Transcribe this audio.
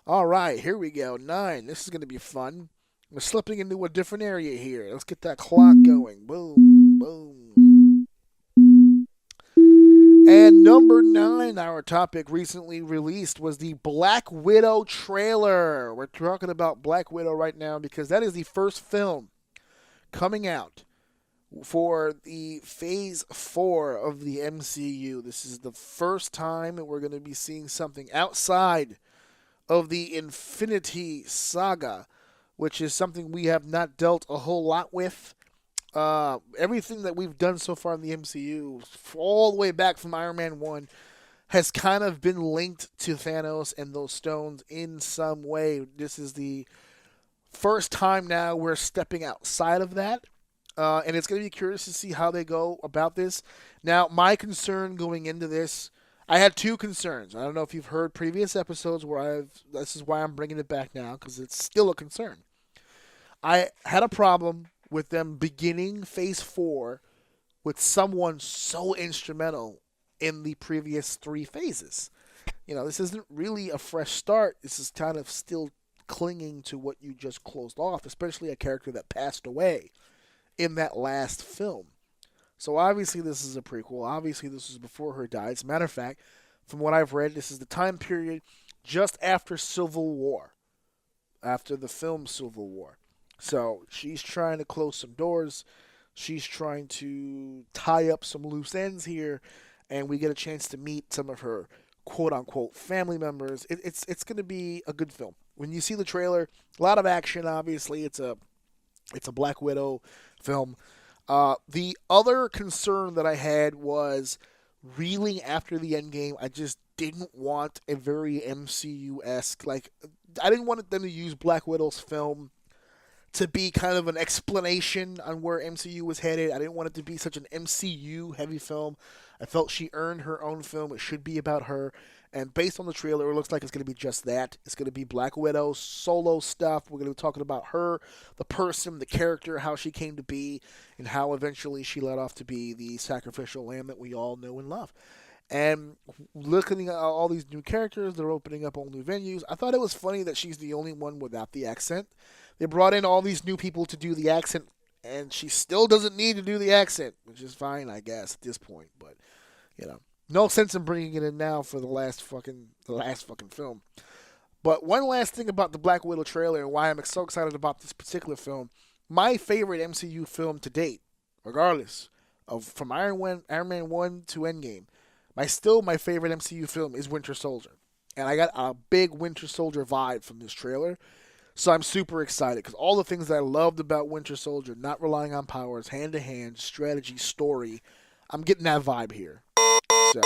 All right, here we go. 9. This is going to be fun. We're slipping into a different area here. Let's get that clock going. Boom, boom. And number 9, our topic recently released was the Black Widow trailer. We're talking about Black Widow right now because that is the first film coming out for the Phase 4 of the MCU. This is the first time that we're going to be seeing something outside of the Infinity Saga, which is something we have not dealt a whole lot with. Everything that we've done so far in the MCU, all the way back from Iron Man 1, has kind of been linked to Thanos and those stones in some way. This is the first time now we're stepping outside of that. And it's going to be curious to see how they go about this. Now, my concern going into this, I had two concerns. I don't know if you've heard previous episodes where this is why I'm bringing it back now, because it's still a concern. I had a problem with them beginning Phase 4 with someone so instrumental in the previous three phases. This isn't really a fresh start. This is kind of still clinging to what you just closed off, especially a character that passed away in that last film. So obviously this is a prequel. Obviously this was before her died. As a matter of fact, from what I've read, this is the time period just after Civil War, after the film Civil War. So she's trying to close some doors. She's trying to tie up some loose ends here, and we get a chance to meet some of her quote unquote family members. It's going to be a good film. When you see the trailer, a lot of action. Obviously, it's a Black Widow film. The other concern that I had was really after the end game, I just didn't want a very MCU esque. Like, I didn't want them to use Black Widow's film to be kind of an explanation on where MCU was headed. I didn't want it to be such an MCU heavy film. I felt she earned her own film. It should be about her. And based on the trailer, it looks like it's going to be just that. It's going to be Black Widow solo stuff. We're going to be talking about her, the person, the character, how she came to be, and how eventually she led off to be the sacrificial lamb that we all know and love. And looking at all these new characters, they're opening up all new venues. I thought it was funny that she's the only one without the accent. They brought in all these new people to do the accent, and she still doesn't need to do the accent, which is fine, I guess, at this point. But no sense in bringing it in now for the last fucking film. But one last thing about the Black Widow trailer and why I'm so excited about this particular film. My favorite MCU film to date, regardless of from Iron Man 1 to Endgame, my favorite MCU film is Winter Soldier. And I got a big Winter Soldier vibe from this trailer. So I'm super excited because all the things that I loved about Winter Soldier, not relying on powers, hand to hand, strategy, story, I'm getting that vibe here. So